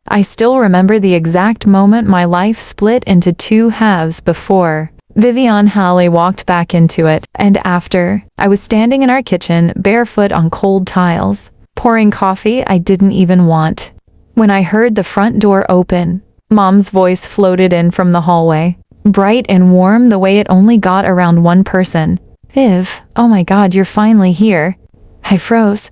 I still remember the exact moment my life split into two halves before Vivian Halley walked back into it, and after. I was standing in our kitchen, barefoot on cold tiles, pouring coffee I didn't even want, when I heard the front door open. Mom's voice floated in from the hallway, bright and warm the way it only got around one person. "Viv, oh my God, you're finally here." I froze.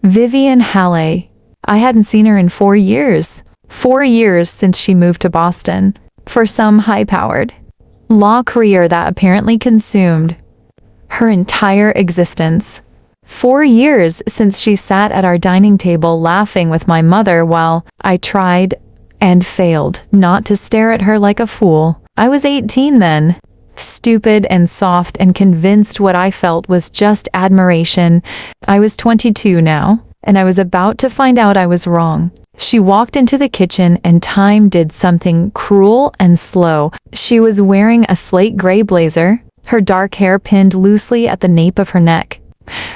Vivian Halley. I hadn't seen her in 4 years. 4 years since she moved to Boston for some high-powered law career that apparently consumed her entire existence. 4 years since she sat at our dining table laughing with my mother while I tried and failed not to stare at her like a fool. I was 18 then, stupid and soft and convinced what I felt was just admiration. I was 22 now, and I was about to find out I was wrong. She walked into the kitchen and time did something cruel and slow. She was wearing a slate gray blazer, her dark hair pinned loosely at the nape of her neck,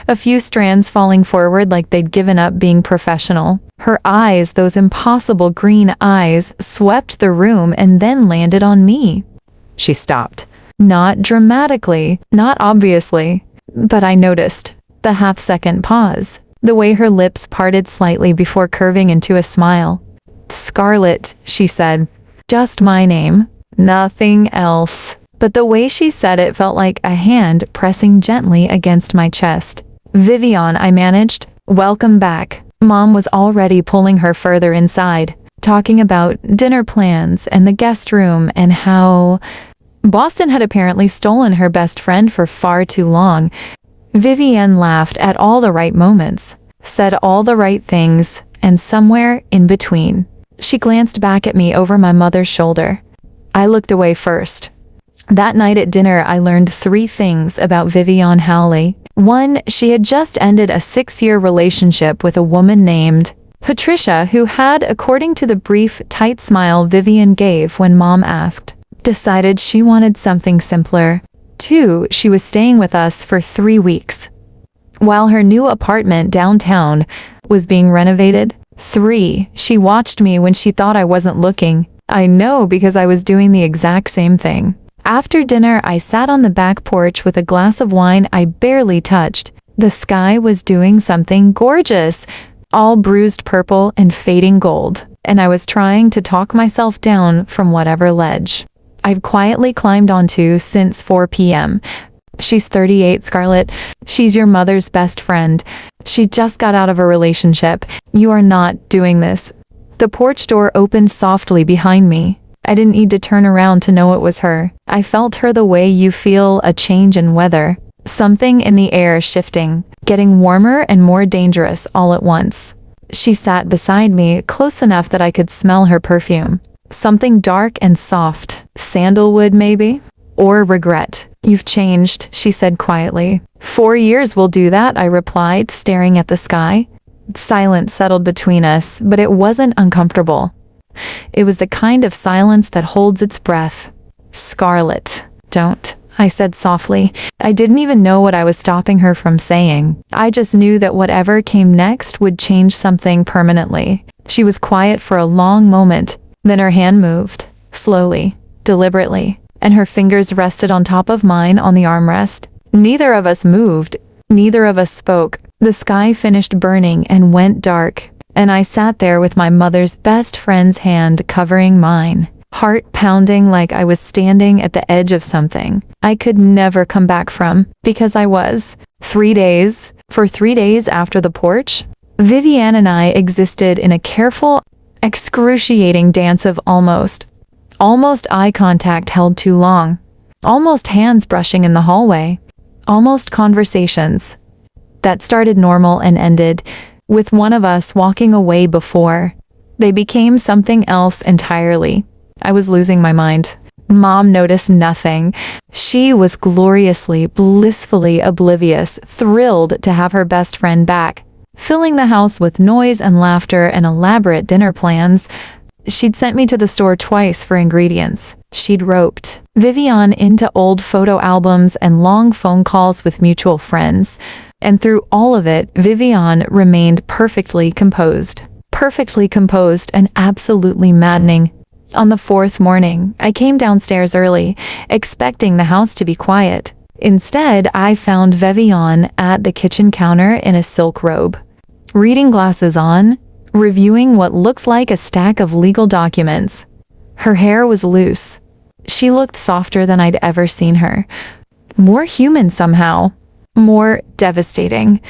a few strands falling forward like they'd given up being professional. Her eyes, those impossible green eyes, swept the room and then landed on me. She stopped. Not dramatically, not obviously, but I noticed the half-second pause, the way her lips parted slightly before curving into a smile. "Scarlett," she said. "Just my name. Nothing else." But the way she said it felt like a hand pressing gently against my chest. "Vivian," I managed. "Welcome back." Mom was already pulling her further inside, talking about dinner plans and the guest room and how Boston had apparently stolen her best friend for far too long. Vivienne laughed at all the right moments, said all the right things, and somewhere in between. She glanced back at me over my mother's shoulder. I looked away first. That night at dinner, I learned 3 things about Vivian Halley. 1, she had just ended a 6-year relationship with a woman named Patricia, who had, according to the brief, tight smile Vivian gave when Mom asked, decided she wanted something simpler. 2, she was staying with us for 3 weeks, while her new apartment downtown was being renovated. 3, she watched me when she thought I wasn't looking. I know, because I was doing the exact same thing. After dinner, I sat on the back porch with a glass of wine I barely touched. The sky was doing something gorgeous, all bruised purple and fading gold, and I was trying to talk myself down from whatever ledge I've quietly climbed onto since 4 p.m. "She's 38, Scarlett. She's your mother's best friend. She just got out of a relationship. You are not doing this." The porch door opened softly behind me. I didn't need to turn around to know it was her. I felt her the way you feel a change in weather. Something in the air shifting, getting warmer and more dangerous all at once. She sat beside me, close enough that I could smell her perfume. Something dark and soft. Sandalwood, maybe? Or regret. "You've changed," she said quietly. 4 years will do that," I replied, staring at the sky. Silence settled between us, but it wasn't uncomfortable. It was the kind of silence that holds its breath. "Scarlett, don't," I said softly. I didn't even know what I was stopping her from saying. I just knew that whatever came next would change something permanently. She was quiet for a long moment, then her hand moved, slowly, deliberately, and her fingers rested on top of mine on the armrest. Neither of us moved. Neither of us spoke. The sky finished burning and went dark, and I sat there with my mother's best friend's hand covering mine, heart pounding like I was standing at the edge of something I could never come back from, because I was. 3 days, for 3 days after the porch, Vivian and I existed in a careful, excruciating dance of almost eye contact held too long, almost hands brushing in the hallway, almost conversations that started normal and ended with one of us walking away before they became something else entirely. I was losing my mind. Mom noticed nothing. She was gloriously, blissfully oblivious, thrilled to have her best friend back, filling the house with noise and laughter and elaborate dinner plans. She'd sent me to the store twice for ingredients. She'd roped Vivian into old photo albums and long phone calls with mutual friends. And through all of it, Vivian remained perfectly composed. perfectly composed and absolutely maddening. On the fourth morning, I came downstairs early, expecting the house to be quiet. Instead, I found Vivian at the kitchen counter in a silk robe, reading glasses on, reviewing what looks like a stack of legal documents. Her hair was loose. She looked softer than I'd ever seen her. More human somehow. More devastating.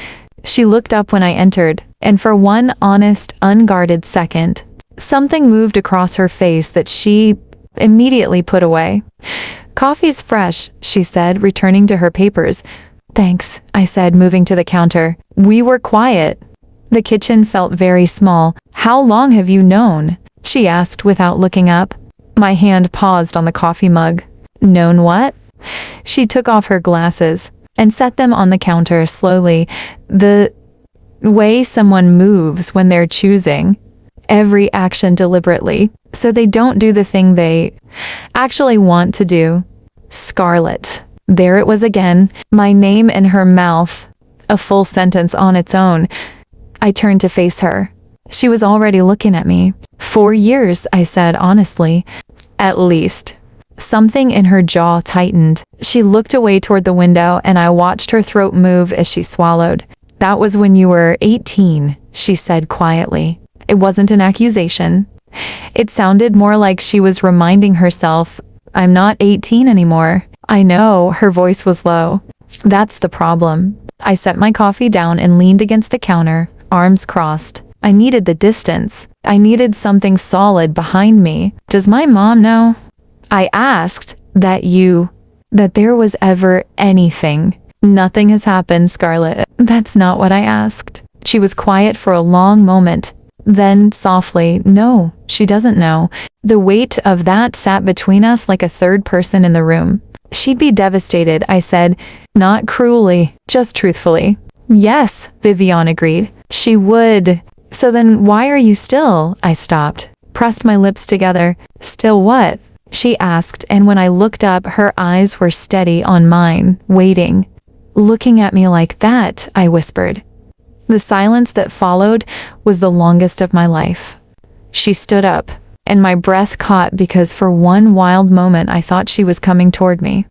She looked up when I entered, and for one honest, unguarded second, something moved across her face that she immediately put away. "Coffee's fresh," she said, returning to her papers. "Thanks," I said, moving to the counter. We were quiet. The kitchen felt very small. "How long have you known?" she asked without looking up. My hand paused on the coffee mug. "Known what?" She took off her glasses and set them on the counter slowly. The way someone moves when they're choosing every action deliberately, so they don't do the thing they actually want to do. Scarlet. There it was again, my name in her mouth, a full sentence on its own. I turned to face her. She was already looking at me. 4 years, I said honestly. At least. Something in her jaw tightened. She looked away toward the window, and I watched her throat move as she swallowed. "That was when you were 18, she said quietly. It wasn't an accusation. It sounded more like she was reminding herself, "I'm not 18 anymore." "I know," her voice was low. "That's the problem." I set my coffee down and leaned against the counter, arms crossed. I needed the distance. I needed something solid behind me. "Does my mom know?" I asked that there was ever anything. "Nothing has happened, Scarlett." "That's not what I asked." She was quiet for a long moment. Then, softly, "No, she doesn't know." The weight of that sat between us like a third person in the room. "She'd be devastated," I said, not cruelly, just truthfully. "Yes," Vivian agreed. "She would." "So then why are you still?" I stopped, pressed my lips together. "Still what?" she asked, and when I looked up, her eyes were steady on mine, waiting. "Looking at me like that," I whispered. The silence that followed was the longest of my life. She stood up, and my breath caught because for one wild moment I thought she was coming toward me.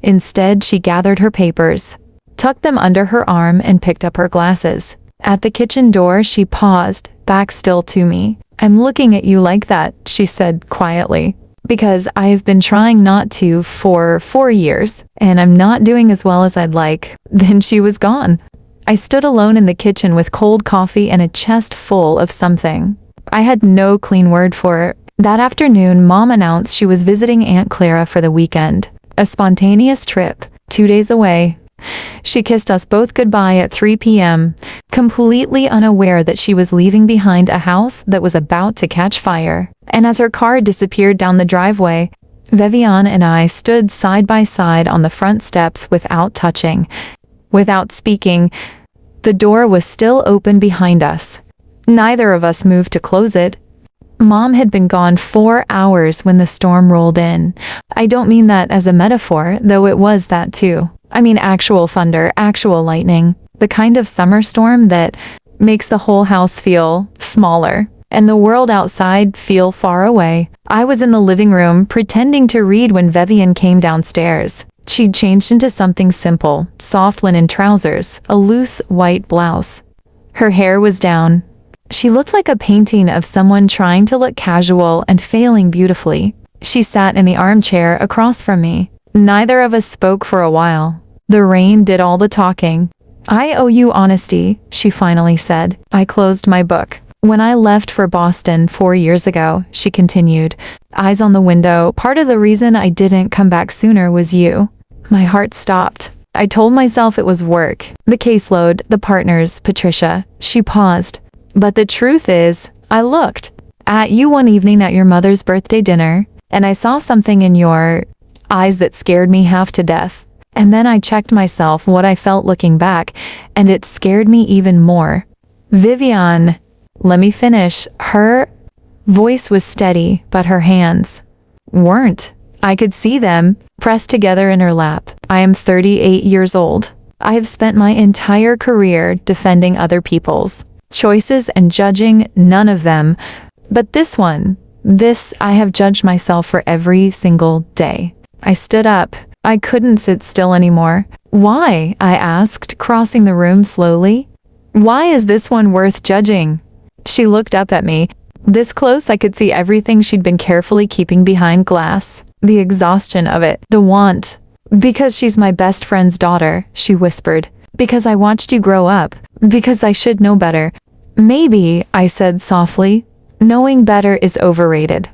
Instead, she gathered her papers, tucked them under her arm, and picked up her glasses. At the kitchen door, she paused, back still to me. "I'm looking at you like that," she said quietly, "because I have been trying not to for 4 years, and I'm not doing as well as I'd like." Then she was gone. I stood alone in the kitchen with cold coffee and a chest full of something. I had no clean word for it. That afternoon, Mom announced she was visiting Aunt Clara for the weekend. A spontaneous trip, 2 days away. She kissed us both goodbye at 3 p.m., completely unaware that she was leaving behind a house that was about to catch fire. And as her car disappeared down the driveway, Vivian and I stood side by side on the front steps without touching, without speaking. The door was still open behind us. Neither of us moved to close it. Mom had been gone 4 hours when the storm rolled in. I don't mean that as a metaphor, though it was that too. I mean actual thunder, actual lightning. The kind of summer storm that makes the whole house feel smaller and the world outside feel far away. I was in the living room pretending to read when Vivian came downstairs. She'd changed into something simple, soft linen trousers, a loose white blouse. Her hair was down. She looked like a painting of someone trying to look casual and failing beautifully. She sat in the armchair across from me. Neither of us spoke for a while. The rain did all the talking. "I owe you honesty," she finally said. I closed my book. "When I left for Boston 4 years ago," she continued, eyes on the window, "part of the reason I didn't come back sooner was you." My heart stopped. I told myself it was work, the caseload, the partners, Patricia. She paused. "But the truth is, I looked at you one evening at your mother's birthday dinner, and I saw something in your eyes that scared me half to death. And then I checked myself what I felt looking back, and it scared me even more." "Vivian, let me finish." Her voice was steady, but her hands weren't. I could see them, pressed together in her lap. "I am 38 years old. I have spent my entire career defending other people's choices and judging, none of them. But this one, I have judged myself for every single day. I stood up. I couldn't sit still anymore. Why? I asked, crossing the room slowly. Why is this one worth judging? She looked up at me. This close, I could see everything she'd been carefully keeping behind glass. The exhaustion of it, the want. Because she's my best friend's daughter, she whispered. Because I watched you grow up. Because I should know better. Maybe, I said softly. Knowing better is overrated.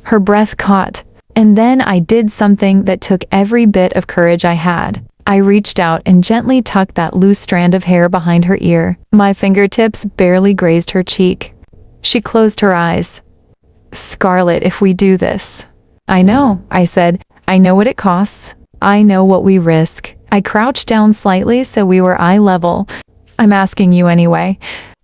Her breath caught. And then I did something that took every bit of courage I had. I reached out and gently tucked that loose strand of hair behind her ear. My fingertips barely grazed her cheek. She closed her eyes. Scarlett, if we do this. I know, I said. I know what it costs. I know what we risk. I crouched down slightly so we were eye level. I'm asking you anyway.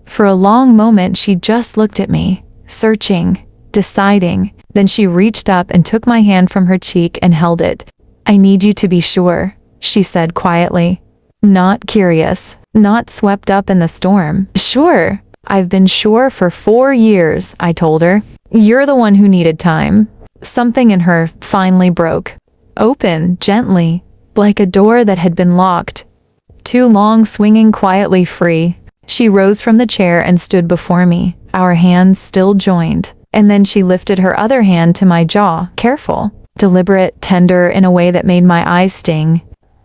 For a long moment, she just looked at me, searching, deciding. Then she reached up and took my hand from her cheek and held it. I need you to be sure, she said quietly. Not curious, not swept up in the storm. Sure. I've been sure for 4 years, I told her. You're the one who needed time. Something in her finally broke. Open, gently, like a door that had been locked. Too long swinging quietly free. She rose from the chair and stood before me, our hands still joined. And then she lifted her other hand to my jaw, careful, deliberate, tender in a way that made my eyes sting.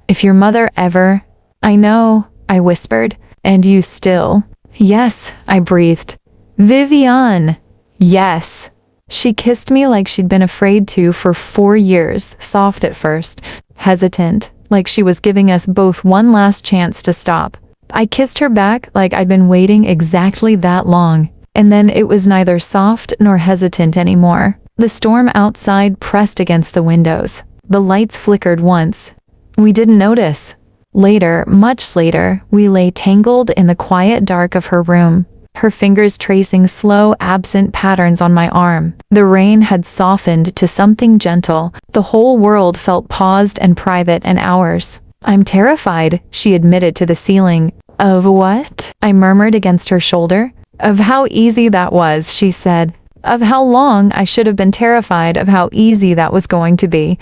If your mother ever... I know, I whispered. And you still... Yes, I breathed. Vivian! Yes. She kissed me like she'd been afraid to for 4 years, soft at first, hesitant, like she was giving us both one last chance to stop. I kissed her back like I'd been waiting exactly that long. And then it was neither soft nor hesitant anymore. The storm outside pressed against the windows. The lights flickered once. We didn't notice. Later, much later, we lay tangled in the quiet dark of her room, her fingers tracing slow, absent patterns on my arm. The rain had softened to something gentle. The whole world felt paused and private and ours. I'm terrified, she admitted to the ceiling. Of what? I murmured against her shoulder. Of how easy that was, she said. Of how long I should have been terrified of how easy that was going to be.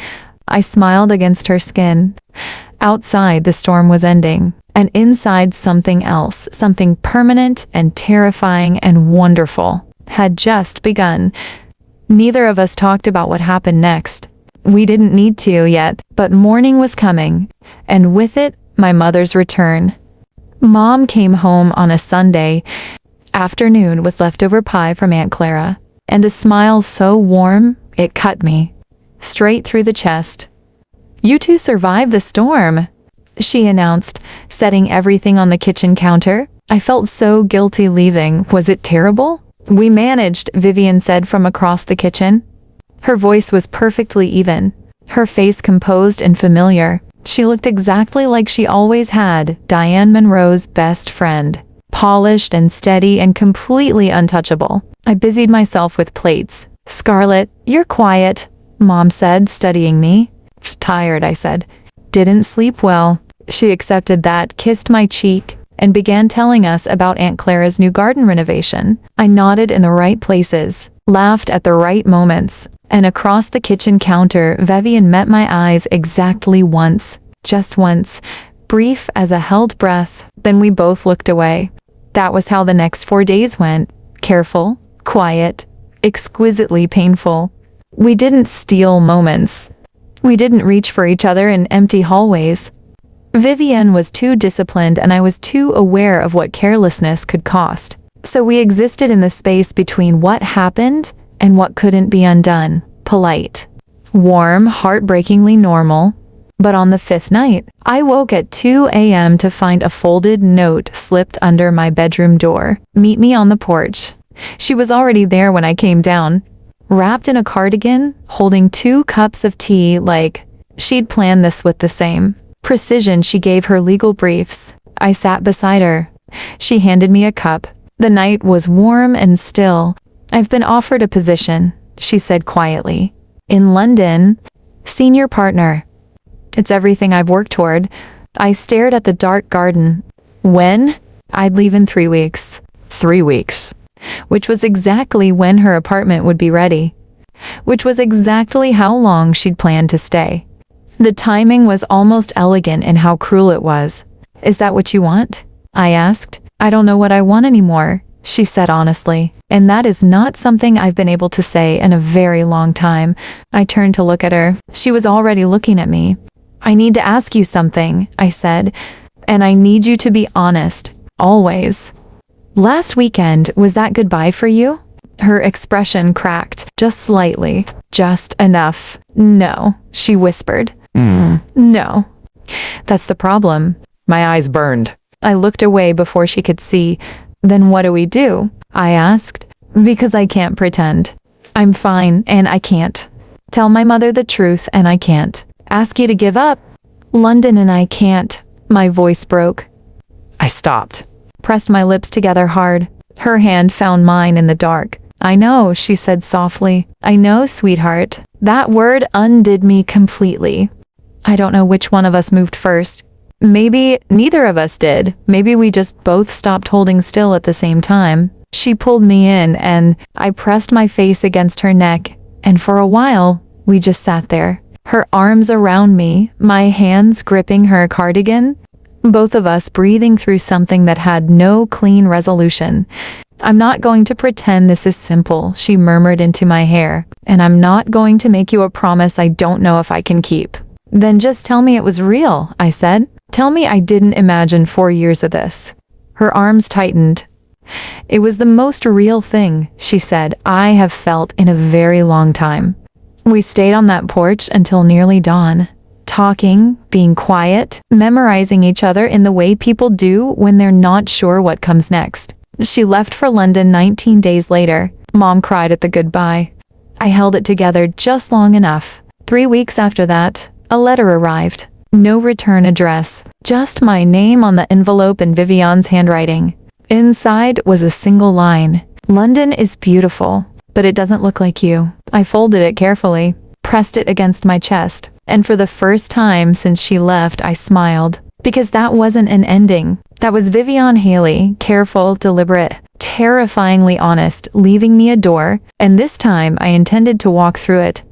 I smiled against her skin. Outside, the storm was ending, and inside something else, something permanent and terrifying and wonderful, had just begun. Neither of us talked about what happened next. We didn't need to yet, but morning was coming, and with it, my mother's return. Mom came home on a Sunday afternoon with leftover pie from Aunt Clara, and a smile so warm, it cut me straight through the chest. You two survived the storm, she announced, setting everything on the kitchen counter. I felt so guilty leaving. Was it terrible? We managed, Vivian said from across the kitchen. Her voice was perfectly even, her face composed and familiar. She looked exactly like she always had, Diane Monroe's best friend. Polished and steady and completely untouchable. I busied myself with plates. Scarlett, you're quiet, Mom said, studying me. Tired, I said. Didn't sleep well. She accepted that, kissed my cheek, and began telling us about Aunt Clara's new garden renovation. I nodded in the right places, laughed at the right moments, and across the kitchen counter, Vivian met my eyes exactly once. Just once. Brief as a held breath, then we both looked away. That was how the next 4 days went. Careful, quiet, exquisitely painful. We didn't steal moments. We didn't reach for each other in empty hallways. Vivian was too disciplined and I was too aware of what carelessness could cost. So we existed in the space between what happened and what couldn't be undone. Polite. Warm, heartbreakingly normal. But on the 5th night, I woke at 2 a.m. to find a folded note slipped under my bedroom door. Meet me on the porch. She was already there when I came down. Wrapped in a cardigan, holding 2 cups of tea like she'd planned this with the same precision she gave her legal briefs. I sat beside her. She handed me a cup. The night was warm and still. I've been offered a position, she said quietly. In London, senior partner. It's everything I've worked toward. I stared at the dark garden. When? I'd leave in 3 weeks. 3 weeks. Which was exactly when her apartment would be ready. Which was exactly how long she'd planned to stay. The timing was almost elegant in how cruel it was. Is that what you want? I asked. I don't know what I want anymore, she said honestly. And that is not something I've been able to say in a very long time. I turned to look at her. She was already looking at me. I need to ask you something, I said. And I need you to be honest. Always. Last weekend, was that goodbye for you? Her expression cracked, just slightly, just enough. No, she whispered. No. That's the problem. My eyes burned. I looked away before she could see. Then what do we do? I asked. Because I can't pretend. I'm fine, and I can't. Tell my mother the truth, and I can't. Ask you to give up. London and I can't. My voice broke. I stopped. Pressed my lips together hard. Her hand found mine in the dark. I know, she said softly. I know, sweetheart. That word undid me completely. I don't know which one of us moved first. Maybe neither of us did. Maybe we just both stopped holding still at the same time. She pulled me in and I pressed my face against her neck. And for a while, we just sat there. Her arms around me, my hands gripping her cardigan. Both of us breathing through something that had no clean resolution. I'm not going to pretend this is simple, she murmured into my hair. And I'm not going to make you a promise I don't know if I can keep. Then just tell me it was real, I said. Tell me I didn't imagine 4 years of this. Her arms tightened. It was the most real thing, she said, I have felt in a very long time. We stayed on that porch until nearly dawn. Talking, being quiet, memorizing each other in the way people do when they're not sure what comes next. She left for London 19 days later. Mom cried at the goodbye. I held it together just long enough. 3 weeks after that, a letter arrived. No return address, just my name on the envelope in Vivian's handwriting. Inside was a single line. London is beautiful, but it doesn't look like you. I folded it carefully, pressed it against my chest, and for the first time since she left, I smiled. Because that wasn't an ending. That was Vivian Haley, careful, deliberate, terrifyingly honest, leaving me a door, and this time I intended to walk through it.